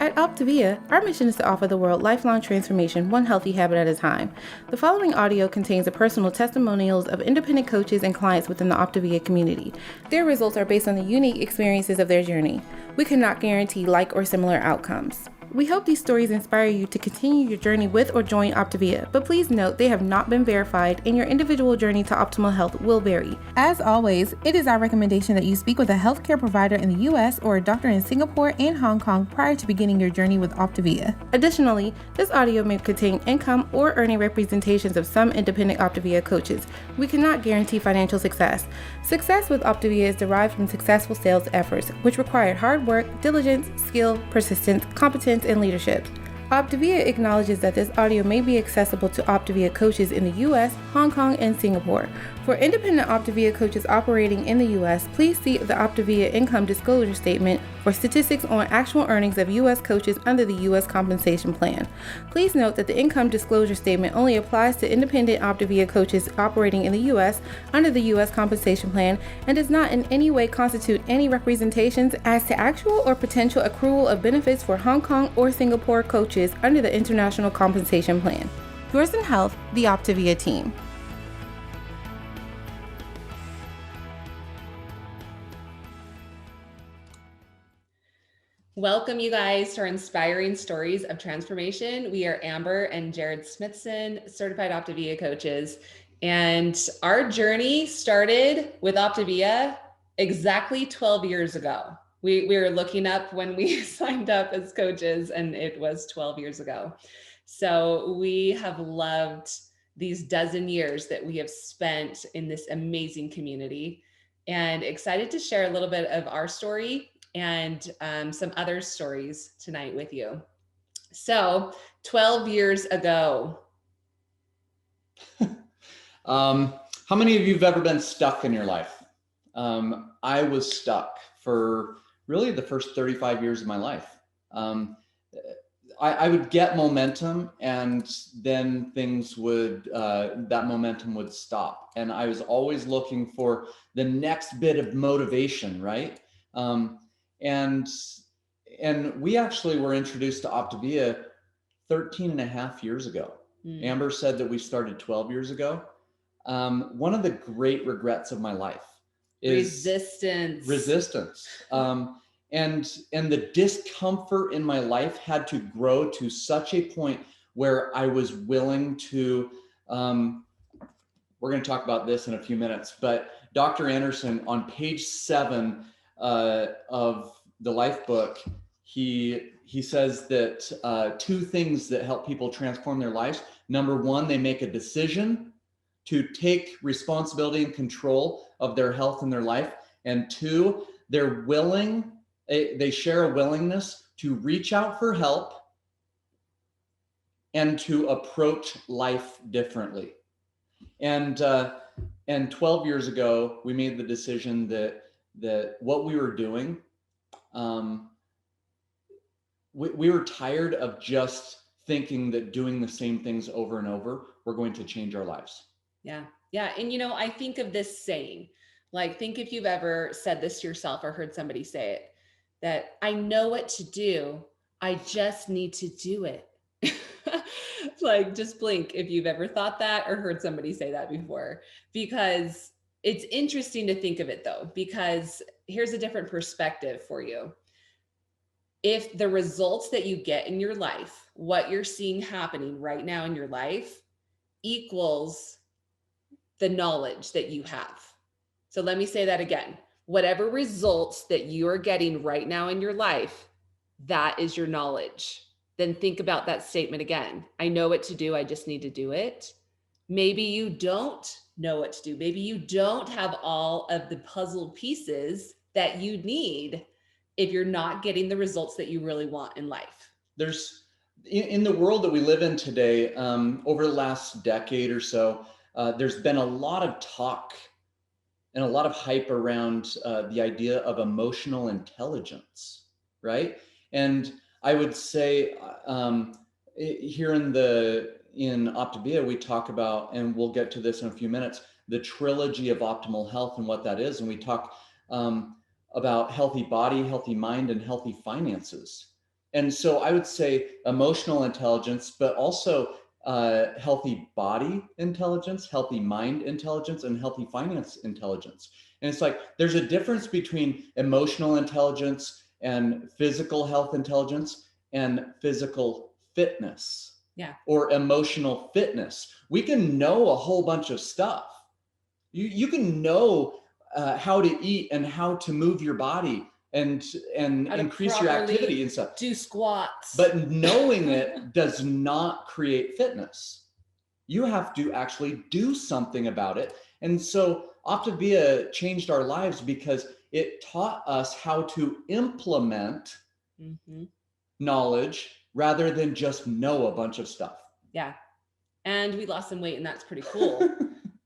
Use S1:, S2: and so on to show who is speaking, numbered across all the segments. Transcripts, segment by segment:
S1: At OPTAVIA, our mission is to offer the world lifelong transformation, one healthy habit at a time. The following audio contains the personal testimonials of independent coaches and clients within the OPTAVIA community. Their results are based on the unique experiences of their journey. We cannot guarantee like or similar outcomes. We hope these stories inspire you to continue your journey with or join OPTAVIA, but please note they have not been verified and your individual journey to optimal health will vary. As always, it is our recommendation that you speak with a healthcare provider in the US or a doctor in Singapore and Hong Kong prior to beginning your journey with OPTAVIA. Additionally, this audio may contain income or earning representations of some independent OPTAVIA coaches. We cannot guarantee financial success. Success with OPTAVIA is derived from successful sales efforts, which require hard work, diligence, skill, persistence, competence, and leadership. OPTAVIA acknowledges that this audio may be accessible to OPTAVIA coaches in the US, Hong Kong, and Singapore. For independent OPTAVIA coaches operating in the US, please see the OPTAVIA Income Disclosure Statement for statistics on actual earnings of US coaches under the US Compensation Plan. Please note that the Income Disclosure Statement only applies to independent OPTAVIA coaches operating in the US under the US Compensation Plan and does not in any way constitute any representations as to actual or potential accrual of benefits for Hong Kong or Singapore coaches under the International Compensation Plan. Yours in Health, the OPTAVIA team.
S2: Welcome, you guys, to our inspiring stories of transformation. We are Amber and Jared Smithson, certified OPTAVIA coaches. And our journey started with OPTAVIA exactly 12 years ago. We were looking up when we signed up as coaches, and it was 12 years ago. So we have loved these dozen years that we have spent in this amazing community, and excited to share a little bit of our story and some other stories tonight with you. So 12 years ago.
S3: How many of you have ever been stuck in your life? I was stuck for really the first 35 years of my life. I would get momentum, and then things would, that momentum would stop. And I was always looking for the next bit of motivation, right? And we actually were introduced to OPTAVIA 13 and a half years ago. Amber said that we started 12 years ago. One of the great regrets of my life is resistance. And the discomfort in my life had to grow to such a point where I was willing to, we're going to talk about this in a few minutes, but Dr. Anderson on page 7 of the Life book, he says that 2 things that help people transform their lives. Number 1, they make a decision to take responsibility and control of their health and their life. And 2, they share a willingness to reach out for help and to approach life differently. And 12 years ago, we made the decision that what we were doing, we were tired of just thinking that doing the same things over and over were going to change our lives.
S2: Yeah. And I think of this saying, like, think if you've ever said this to yourself or heard somebody say it, that I know what to do, I just need to do it. Like, just blink if you've ever thought that or heard somebody say that before, because it's interesting to think of it though, because here's a different perspective for you. If the results that you get in your life, what you're seeing happening right now in your life, equals the knowledge that you have. So let me say that again. Whatever results that you are getting right now in your life, that is your knowledge. Then think about that statement again. I know what to do, I just need to do it. Maybe you don't know what to do. Maybe you don't have all of the puzzle pieces that you need if you're not getting the results that you really want in life.
S3: There's, in the world that we live in today, over the last decade or so, there's been a lot of talk and a lot of hype around the idea of emotional intelligence, right? And I would say here in OPTAVIA, we talk about, and we'll get to this in a few minutes, the trilogy of optimal health and what that is. And we talk about healthy body, healthy mind, and healthy finances. And so I would say emotional intelligence, but also healthy body intelligence, healthy mind intelligence, and healthy finance intelligence. And it's like there's a difference between emotional intelligence and physical health intelligence and physical fitness.
S2: Yeah.
S3: Or emotional fitness. We can know a whole bunch of stuff. You can know how to eat and how to move your body and increase your activity and stuff.
S2: Do squats.
S3: But knowing it does not create fitness. You have to actually do something about it. And so OPTAVIA changed our lives because it taught us how to implement knowledge rather than just know a bunch of stuff.
S2: Yeah. And we lost some weight, and that's pretty cool.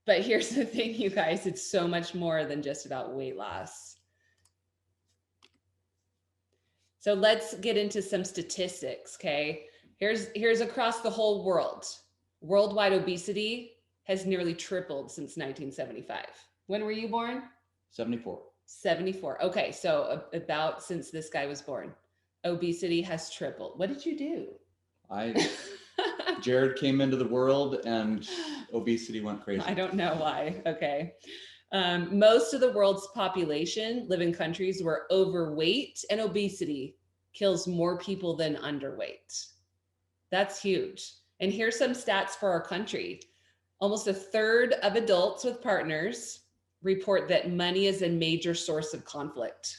S2: But here's the thing, you guys, it's so much more than just about weight loss. So let's get into some statistics, okay? Here's across the whole world. Worldwide obesity has nearly tripled since 1975. When were you born?
S3: 74.
S2: 74. Okay, so about since this guy was born, obesity has tripled. What did you do?
S3: Jared came into the world and obesity went crazy.
S2: I don't know why. Okay. Most of the world's population live in countries where overweight and obesity kills more people than underweight. That's huge. And here's some stats for our country. Almost a third of adults with partners report that money is a major source of conflict.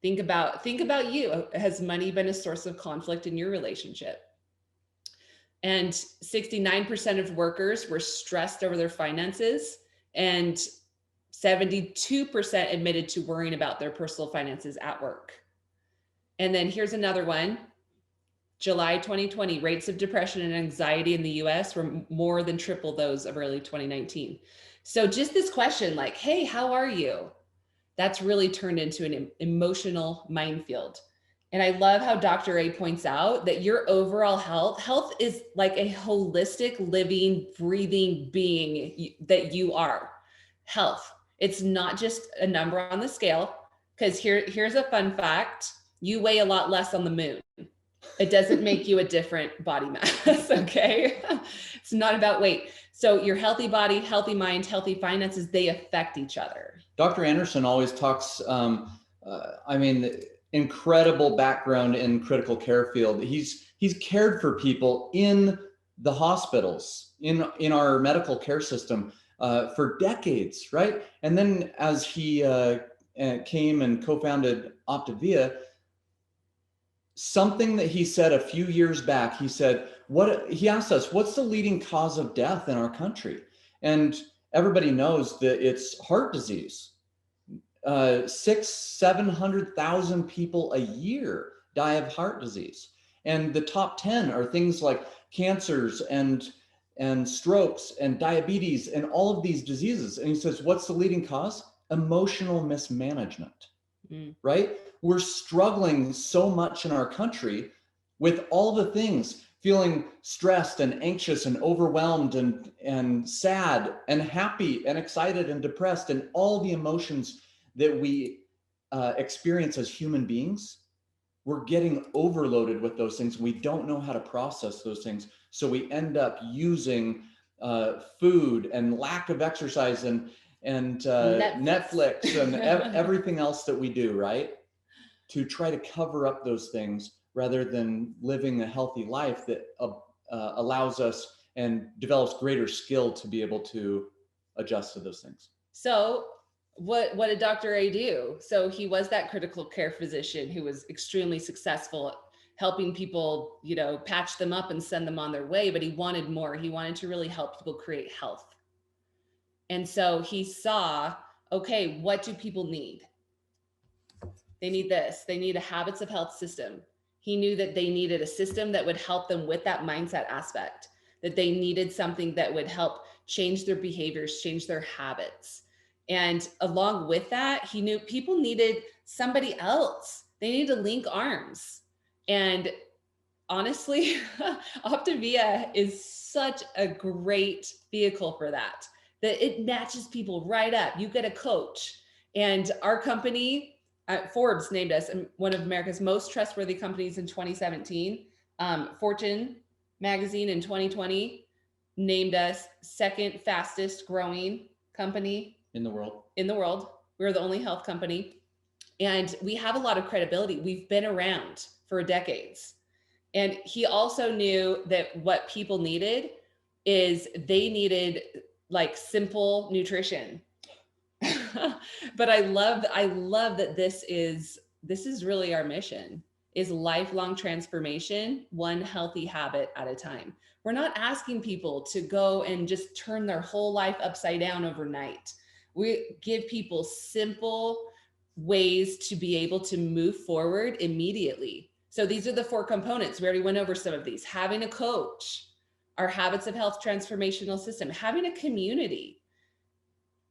S2: Think about you. Has money been a source of conflict in your relationship? And 69% of workers were stressed over their finances, and 72% admitted to worrying about their personal finances at work. And then here's another one. July 2020, rates of depression and anxiety in the US were more than triple those of early 2019. So just this question like, hey, how are you? That's really turned into an emotional minefield. And I love how Dr. A points out that your overall health is like a holistic, living, breathing being that you are. Health. It's not just a number on the scale, because here's a fun fact. You weigh a lot less on the moon. It doesn't make you a different body mass, okay? It's not about weight. So your healthy body, healthy mind, healthy finances, they affect each other.
S3: Dr. Anderson always talks, incredible background in critical care field. He's cared for people in the hospitals, in our medical care system for decades, right? And then as he came and co-founded OPTAVIA, something that he said a few years back, he asked us, what's the leading cause of death in our country? And everybody knows that it's heart disease. 600,000-700,000 people a year die of heart disease. And the top 10 are things like cancers and strokes and diabetes and all of these diseases. And he says, what's the leading cause? Emotional mismanagement, right? We're struggling so much in our country with all the things, feeling stressed and anxious and overwhelmed and sad and happy and excited and depressed and all the emotions that we experience as human beings. We're getting overloaded with those things. We don't know how to process those things. So we end up using food and lack of exercise and Netflix and everything else that we do, right? To try to cover up those things rather than living a healthy life that allows us and develops greater skill to be able to adjust to those things.
S2: So what did Dr. A do? So he was that critical care physician who was extremely successful at helping people, patch them up and send them on their way, but he wanted more. He wanted to really help people create health. And so he saw, okay, what do people need? They need this. They need a habits of health system. He knew that they needed a system that would help them with that mindset aspect, that they needed something that would help change their behaviors, change their habits. And along with that, he knew people needed somebody else. They needed to link arms. And honestly, OPTAVIA is such a great vehicle for that it matches people right up. You get a coach. And our company, Forbes named us one of America's most trustworthy companies in 2017. Fortune magazine in 2020 named us second fastest growing company
S3: in the world.
S2: We're the only health company. And we have a lot of credibility. We've been around for decades. And he also knew that what people needed is they needed like simple nutrition. But I love that this is really our mission, is lifelong transformation, one healthy habit at a time. We're not asking people to go and just turn their whole life upside down overnight. We give people simple ways to be able to move forward immediately. So these are the 4 components. We already went over some of these. Having a coach, our Habits of Health transformational system, having a community,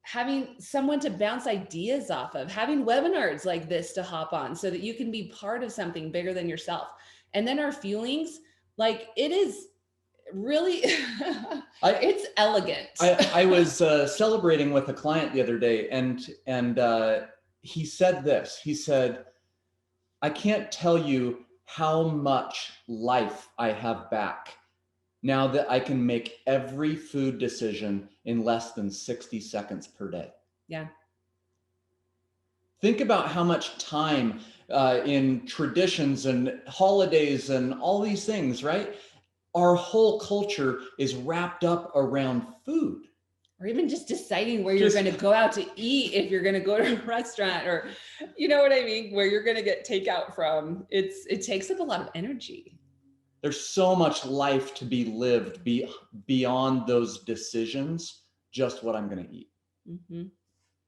S2: having someone to bounce ideas off of, having webinars like this to hop on so that you can be part of something bigger than yourself. And then our feelings, like it is really, it's elegant.
S3: I was celebrating with a client the other day, and he said this. He said, I can't tell you how much life I have back now that I can make every food decision in less than 60 seconds per day.
S2: Yeah.
S3: Think about how much time in traditions and holidays and all these things, right? Our whole culture is wrapped up around food.
S2: Or even just deciding where you're going to go out to eat, if you're going to go to a restaurant, or you know what I mean, where you're going to get takeout from. It takes up a lot of energy.
S3: There's so much life to be lived beyond those decisions, just what I'm going to eat.
S2: Mm-hmm.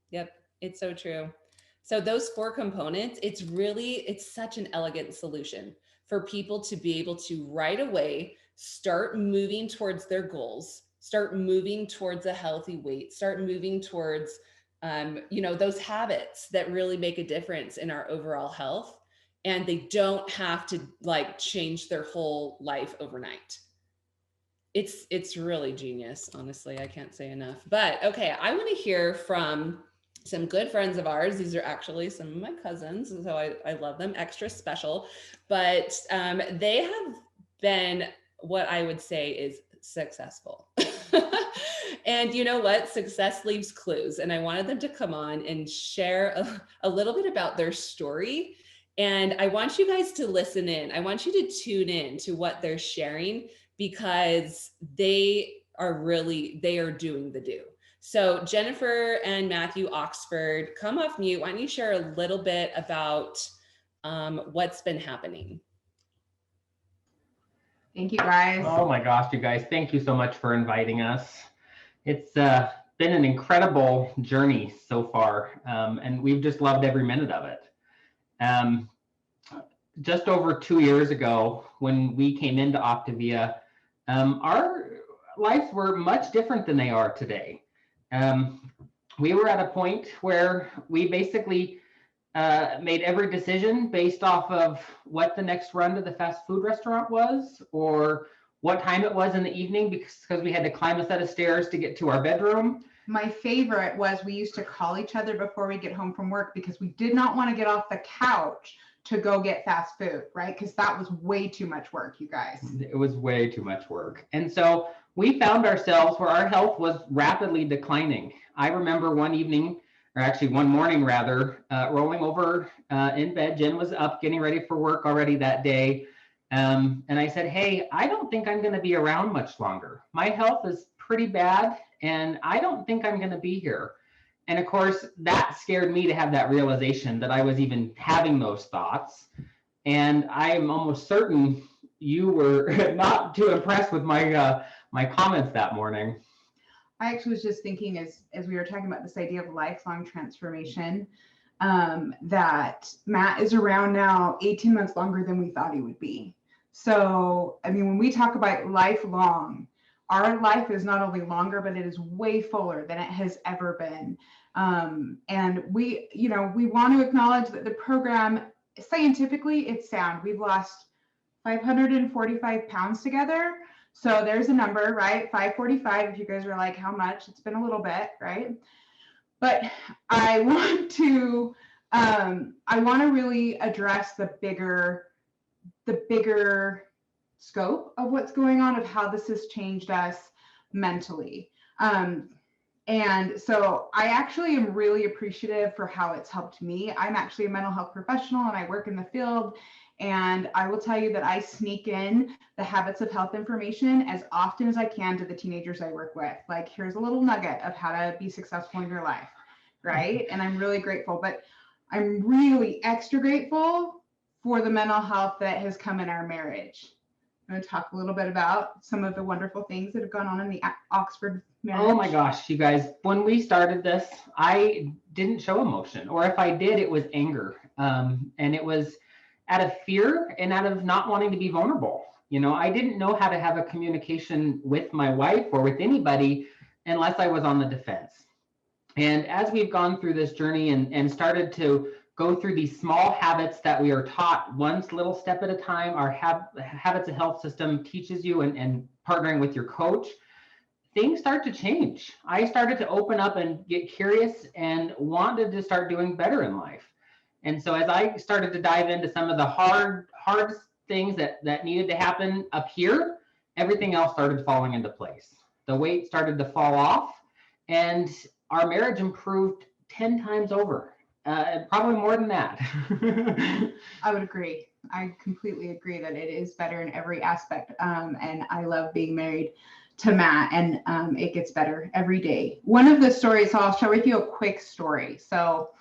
S2: Yep, it's so true. So those 4 components, it's such an elegant solution for people to be able to right away start moving towards their goals, start moving towards a healthy weight, start moving towards, those habits that really make a difference in our overall health. And they don't have to like change their whole life overnight. It's really genius. Honestly, I can't say enough. But okay, I want to hear from some good friends of ours. These are actually some of my cousins, and so I love them, extra special. But they have been what I would say is successful. And you know what? Success leaves clues. And I wanted them to come on and share a little bit about their story. And I want you guys to listen in. I want you to tune in to what they're sharing, because they are doing the do. So Jennifer and Matthew Oxford, come off mute. Why don't you share a little bit about what's been happening?
S4: Thank you, guys.
S5: Oh my gosh, you guys, thank you so much for inviting us. It's been an incredible journey so far, and we've just loved every minute of it. Just over 2 years ago, when we came into OPTAVIA, our lives were much different than they are today. We were at a point where we basically made every decision based off of what the next run to the fast food restaurant was, or what time it was in the evening, because we had to climb a set of stairs to get to our bedroom.
S4: My favorite was we used to call each other before we get home from work, because we did not want to get off the couch to go get fast food, right? Because that was way too much work, you guys.
S5: It was way too much work. And so we found ourselves where our health was rapidly declining. I remember one evening, or actually one morning rather, rolling over in bed. Jen was up getting ready for work already that day. And I said, hey, I don't think I'm going to be around much longer. My health is pretty bad, and I don't think I'm going to be here. And of course, that scared me to have that realization that I was even having those thoughts. And I'm almost certain you were not too impressed with my my comments that morning.
S4: I actually was just thinking, as we were talking about this idea of lifelong transformation, that Matt is around now 18 months longer than we thought he would be. So, I mean, when we talk about lifelong, our life is not only longer, but it is way fuller than it has ever been. And we want to acknowledge that the program, scientifically, it's sound. We've lost 545 pounds together. So there's a number, right? 545. If you guys are like, how much? It's been a little bit, right? But I want to I want to really address the bigger scope of what's going on, of how this has changed us mentally. And so I actually am really appreciative for how it's helped me. I'm actually a mental health professional and I work in the field. And I will tell you that I sneak in the habits of health information as often as I can to the teenagers I work with. Like, here's a little nugget of how to be successful in your life, right? And I'm really grateful, but I'm really extra grateful for the mental health that has come in our marriage. I'm going to talk a little bit about some of the wonderful things that have gone on in the Oxford marriage.
S5: Oh my gosh, you guys, when we started this, I didn't show emotion, or if I did, it was anger. And it was out of fear and out of not wanting to be vulnerable. You know, I didn't know how to have a communication with my wife or with anybody unless I was on the defense. And as we've gone through this journey and started to go through these small habits that we are taught one little step at a time, our habits of health system teaches you, and partnering with your coach, things start to change. I started to open up and get curious and wanted to start doing better in life. And so as I started to dive into some of the hard things that needed to happen up here, everything else started falling into place. The weight started to fall off and our marriage improved 10 times over, probably more than that.
S4: I would agree. I completely agree that it is better in every aspect. And I love being married to Matt, and it gets better every day. One of the stories, so I'll share with you a quick story. So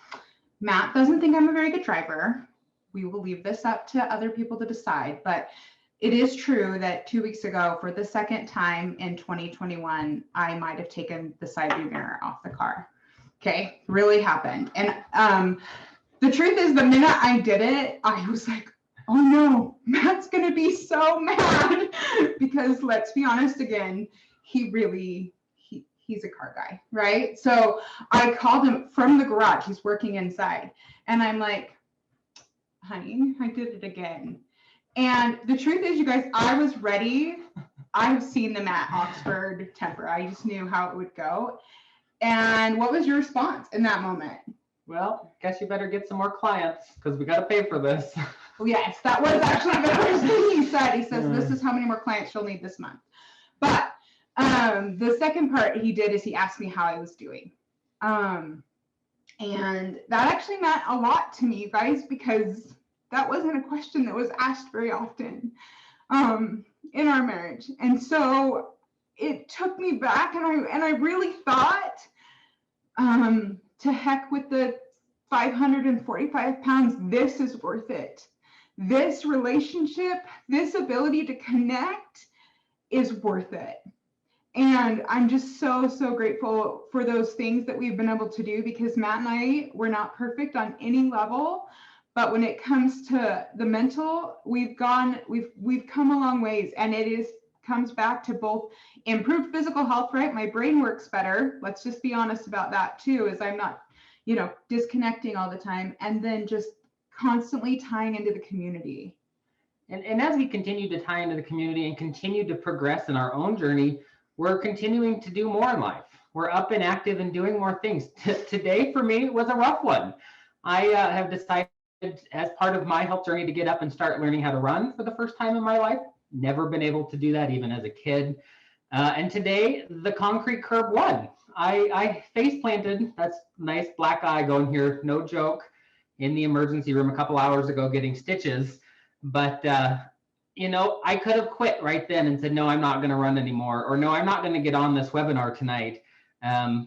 S4: Matt doesn't think I'm a very good driver. We will leave this up to other people to decide, but it is true that 2 weeks ago, for the second time in 2021, I might have taken the side view mirror off the car. Okay, really happened. And the truth is, the minute I did it, I was like, oh no, Matt's gonna be so mad. Because let's be honest again, he's a car guy, right? So I called him from the garage, he's working inside. And I'm like, honey, I did it again. And the truth is, you guys, I was ready. I've seen them at Oxford temper. I just knew how it would go. And what was your response in that moment?
S5: Well, guess you better get some more clients because we got to pay for this.
S4: Well, yes, that was actually the first thing he said. He says, this is how many more clients you'll need this month. But the second part he did is he asked me how I was doing. And that actually meant a lot to me, you guys, because that wasn't a question that was asked very often in our marriage. And so it took me back, and I really thought, to heck with the 545 pounds, this is worth it. This relationship, this ability to connect is worth it. And I'm just so, so grateful for those things that we've been able to do, because Matt and I were not perfect on any level. But when it comes to the mental, we've come a long ways, and it comes back to both improved physical health, right? My brain works better. Let's just be honest about that too, is I'm not, disconnecting all the time, and then just constantly tying into the community.
S5: And as we continue to tie into the community and continue to progress in our own journey, we're continuing to do more in life. We're up and active and doing more things. Today for me was a rough one. I have decided, as part of my health journey, to get up and start learning how to run for the first time in my life. Never been able to do that even as a kid. And today the concrete curb won. I face planted, that's nice black eye going here, no joke, in the emergency room a couple hours ago getting stitches. But, I could have quit right then and said, no, I'm not going to run anymore, or no, I'm not going to get on this webinar tonight.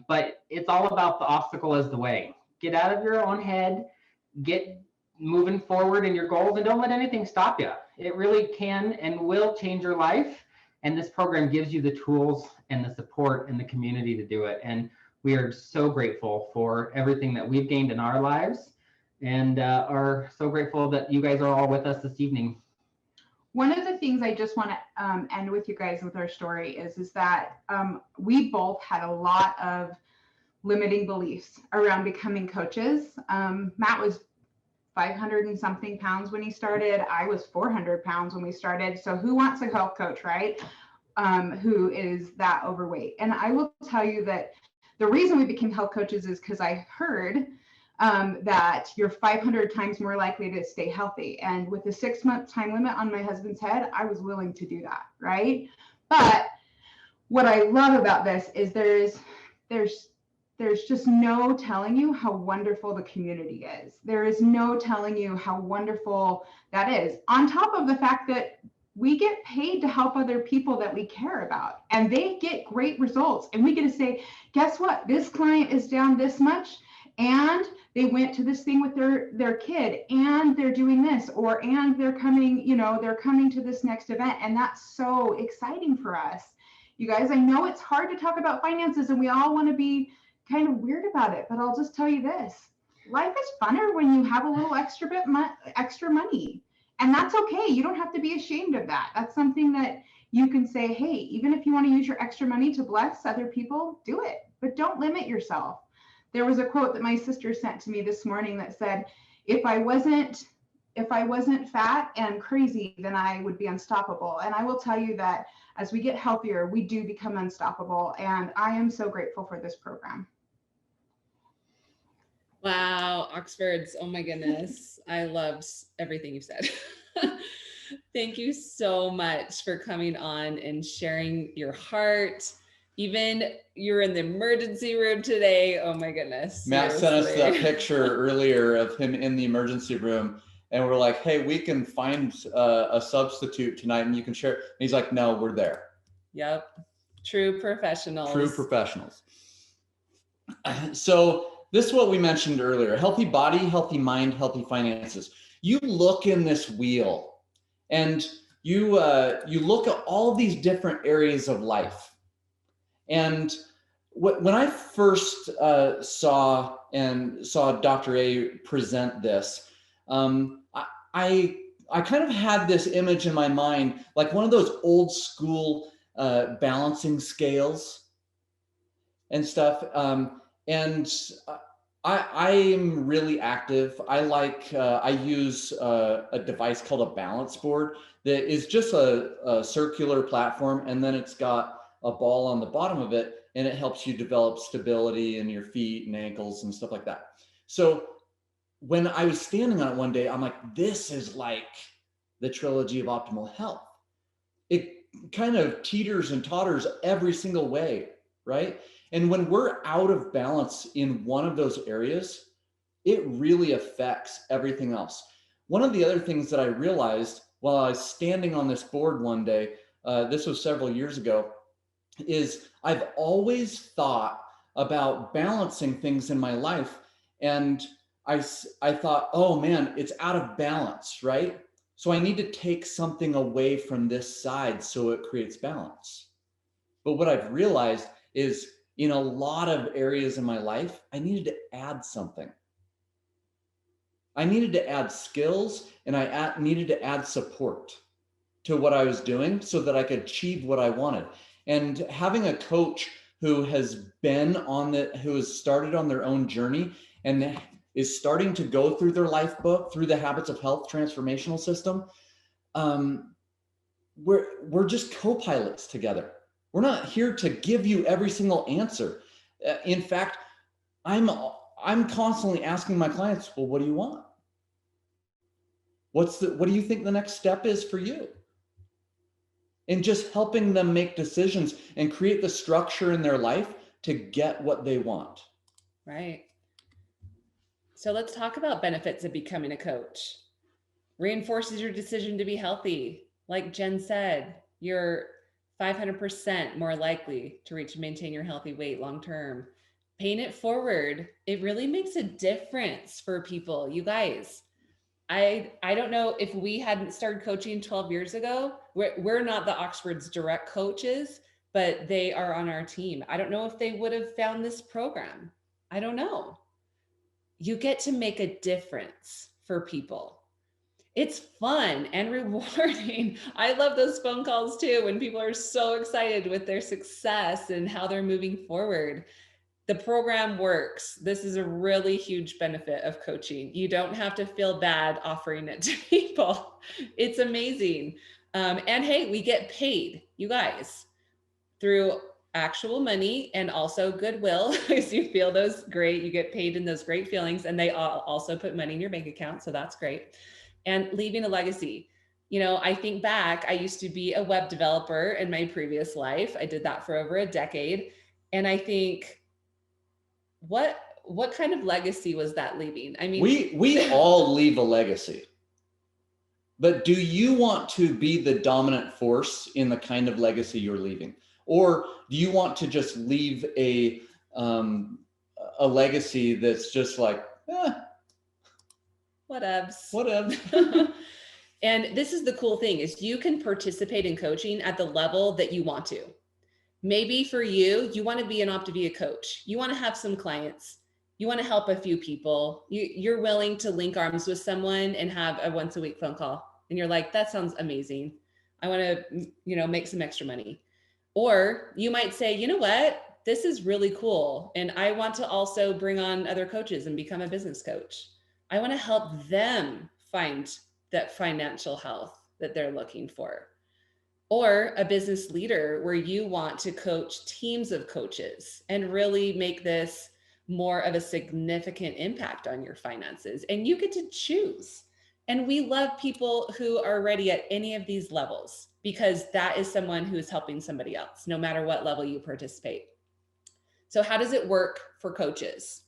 S5: But it's all about the obstacle as the way. Get out of your own head, get moving forward in your goals, and don't let anything stop you. It really can and will change your life. And this program gives you the tools and the support and the community to do it. And we are so grateful for everything that we've gained in our lives, and are so grateful that you guys are all with us this evening.
S4: One of the things I just want to end with you guys with our story is that we both had a lot of limiting beliefs around becoming coaches. Matt was 500 and something pounds when he started. I was 400 pounds when we started. So who wants a health coach, right? Who is that overweight? And I will tell you that the reason we became health coaches is because I heard that you're 500 times more likely to stay healthy. And with the 6-month time limit on my husband's head, I was willing to do that, right? But what I love about this is there's just no telling you how wonderful the community is. There is no telling you how wonderful that is. On top of the fact that we get paid to help other people that we care about, and they get great results. And we get to say, guess what? This client is down this much, and they went to this thing with their kid, and they're doing this, and they're coming to this next event. And that's so exciting for us. You guys, I know it's hard to talk about finances, and we all want to be kind of weird about it, but I'll just tell you this: life is funner when you have a little extra money, and that's okay. You don't have to be ashamed of that. That's something that you can say, hey, even if you want to use your extra money to bless other people, do it, but don't limit yourself. There was a quote that my sister sent to me this morning that said, if I wasn't fat and crazy, then I would be unstoppable. And I will tell you that as we get healthier, we do become unstoppable. And I am so grateful for this program.
S2: Wow, Oxfords. Oh my goodness. I loved everything you said. Thank you so much for coming on and sharing your heart. Even you're in the emergency room today. Oh my goodness.
S3: Matt sent us
S2: Seriously.
S3: that picture earlier of him in the emergency room. And we're like, hey, we can find a substitute tonight and you can share. And he's like, no, we're there.
S2: Yep. True professionals.
S3: True professionals. So this is what we mentioned earlier: healthy body, healthy mind, healthy finances. You look in this wheel and you look at all these different areas of life. And when I first saw Dr. A present this, I kind of had this image in my mind, like one of those old school balancing scales and stuff. And I'm really active. I use a device called a balance board that is just a circular platform, and then it's got a ball on the bottom of it, and it helps you develop stability in your feet and ankles and stuff like that. So when I was standing on it one day, I'm like, this is like the trilogy of optimal health. It kind of teeters and totters every single way, right? And when we're out of balance in one of those areas, it really affects everything else. One of the other things that I realized while I was standing on this board one day, this was several years ago, is I've always thought about balancing things in my life. And I thought, oh man, it's out of balance, right? So I need to take something away from this side so it creates balance. But what I've realized is in a lot of areas in my life, I needed to add something. I needed to add skills, and I needed to add support to what I was doing so that I could achieve what I wanted. And having a coach who has started on their own journey and is starting to go through their life book, through the Habits of Health transformational system, we're just co-pilots together. We're not here to give you every single answer. In fact, I'm constantly asking my clients, well, what do you want? What do you think the next step is for you? And just helping them make decisions and create the structure in their life to get what they want.
S2: Right. So let's talk about benefits of becoming a coach. Reinforces your decision to be healthy. Like Jen said, you're 500% more likely to reach and maintain your healthy weight long-term. Paying it forward, it really makes a difference for people. You guys, I don't know if we hadn't started coaching 12 years ago. We're not the Oxford's direct coaches, but they are on our team. I don't know if they would have found this program. I don't know. You get to make a difference for people. It's fun and rewarding. I love those phone calls too, when people are so excited with their success and how they're moving forward. The program works. This is a really huge benefit of coaching. You don't have to feel bad offering it to people. It's amazing. And hey, we get paid, you guys, through actual money and also goodwill, because you feel those great, you get paid in those great feelings, and they also put money in your bank account. So that's great. And leaving a legacy. You know, I think back, I used to be a web developer in my previous life. I did that for over a decade. And I think, what kind of legacy was that leaving? I mean,
S3: we all leave a legacy. But do you want to be the dominant force in the kind of legacy you're leaving? Or do you want to just leave a legacy that's just like, whatevs.
S2: And this is the cool thing, is you can participate in coaching at the level that you want to. Maybe for you, you want to be an OPTAVIA coach. You want to have some clients. You want to help a few people. You're willing to link arms with someone and have a once a week phone call. And you're like, that sounds amazing. I want to, make some extra money. Or you might say, you know what, this is really cool. And I want to also bring on other coaches and become a business coach. I want to help them find that financial health that they're looking for. Or a business leader where you want to coach teams of coaches and really make this more of a significant impact on your finances. And you get to choose. And we love people who are ready at any of these levels, because that is someone who is helping somebody else, no matter what level you participate. So how does it work for coaches?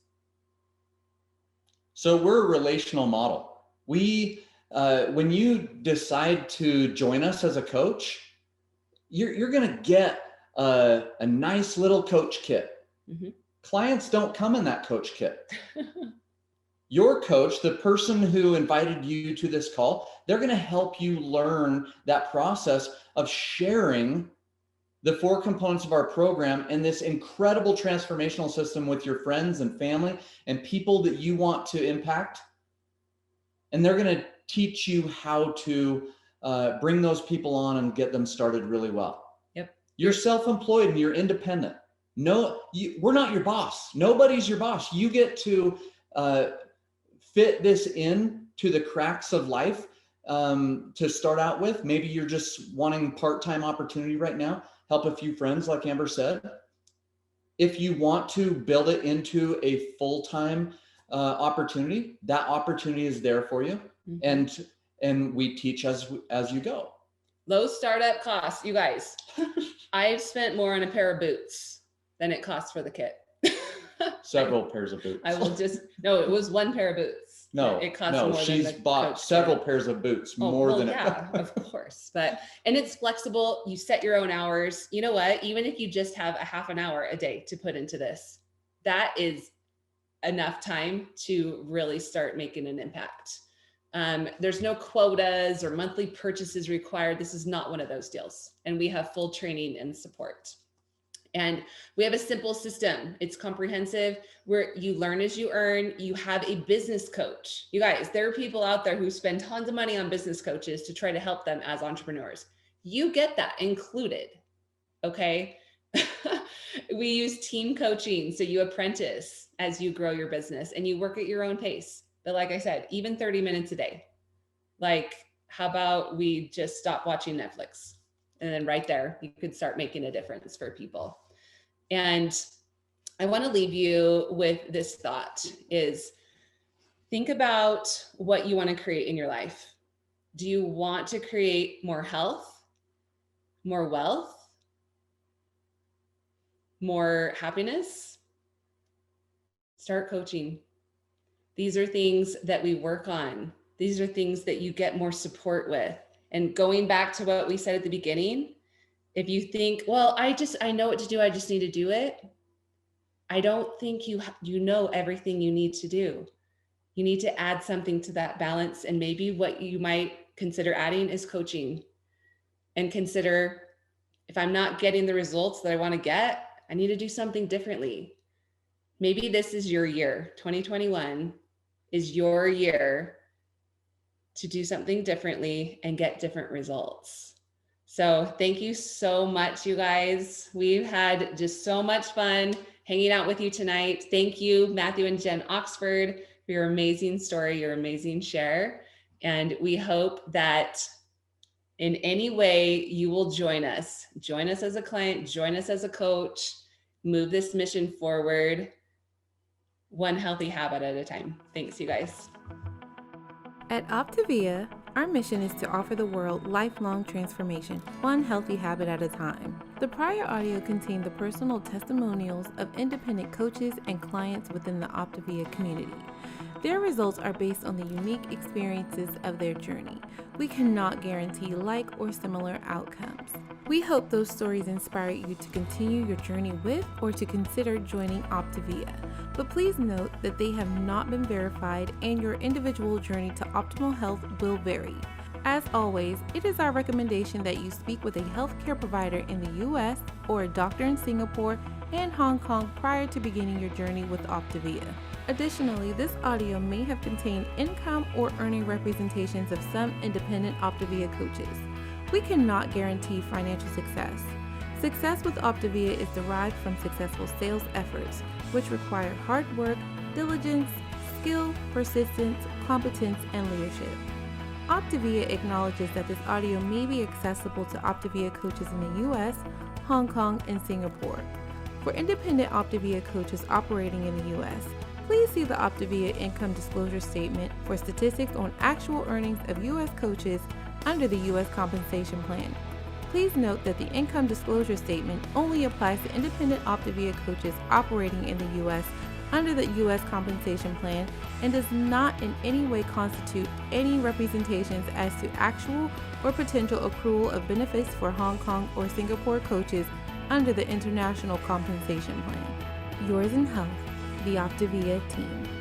S3: So we're a relational model. When you decide to join us as a coach, you're going to get a nice little coach kit. Mm-hmm. Clients don't come in that coach kit. Your coach, the person who invited you to this call, they're going to help you learn that process of sharing the 4 components of our program and this incredible transformational system with your friends and family and people that you want to impact. And they're going to teach you how to bring those people on and get them started really well.
S2: Yep.
S3: You're self-employed and you're independent. We're not your boss. Nobody's your boss. You get to fit this in to the cracks of life to start out with. Maybe you're just wanting part-time opportunity right now. Help a few friends, like Amber said. If you want to build it into a full-time opportunity, that opportunity is there for you. Mm-hmm. And we teach as you go.
S2: Low startup costs, you guys. I've spent more on a pair of boots than it costs for the kit.
S3: Several pairs of boots.
S2: It was one pair of boots. It cost more than
S3: she's bought several pairs of boots
S2: of course. And it's flexible. You set your own hours. You know what? Even if you just have a half an hour a day to put into this, that is enough time to really start making an impact. There's no quotas or monthly purchases required. This is not one of those deals. And we have full training and support. And we have a simple system. It's comprehensive, where you learn as you earn. You have a business coach. You guys, there are people out there who spend tons of money on business coaches to try to help them as entrepreneurs. You get that included. Okay. We use team coaching. So you apprentice as you grow your business and you work at your own pace. But like I said, even 30 minutes a day. Like, how about we just stop watching Netflix? And then right there, you could start making a difference for people. And I want to leave you with this thought is, think about what you want to create in your life. Do you want to create more health, more wealth, more happiness? Start coaching. These are things that we work on. These are things that you get more support with. And going back to what we said at the beginning, if you think, well, I know what to do, I just need to do it. I don't think you know everything you need to do. You need to add something to that balance. And maybe what you might consider adding is coaching. And consider, if I'm not getting the results that I want to get, I need to do something differently. Maybe this is your year. 2021 is your year to do something differently and get different results. So thank you so much, you guys. We've had just so much fun hanging out with you tonight. Thank you, Matthew and Jen Oxford, for your amazing story, your amazing share. And we hope that in any way you will join us as a client, join us as a coach, move this mission forward, one healthy habit at a time. Thanks, you guys.
S1: At OPTAVIA, our mission is to offer the world lifelong transformation, one healthy habit at a time. The prior audio contained the personal testimonials of independent coaches and clients within the OPTAVIA community. Their results are based on the unique experiences of their journey. We cannot guarantee like or similar outcomes. We hope those stories inspire you to continue your journey with or to consider joining OPTAVIA. But please note that they have not been verified and your individual journey to optimal health will vary. As always, it is our recommendation that you speak with a healthcare provider in the US or a doctor in Singapore and Hong Kong prior to beginning your journey with OPTAVIA. Additionally, this audio may have contained income or earning representations of some independent OPTAVIA coaches. We cannot guarantee financial success. Success with OPTAVIA is derived from successful sales efforts, which require hard work, diligence, skill, persistence, competence, and leadership. OPTAVIA acknowledges that this audio may be accessible to OPTAVIA coaches in the US, Hong Kong, and Singapore. For independent OPTAVIA coaches operating in the US, please see the OPTAVIA Income Disclosure Statement for statistics on actual earnings of US coaches under the US Compensation Plan. Please note that the Income Disclosure Statement only applies to independent OPTAVIA coaches operating in the US under the US Compensation Plan and does not in any way constitute any representations as to actual or potential accrual of benefits for Hong Kong or Singapore coaches under the International Compensation Plan. Yours in health, the OPTAVIA team.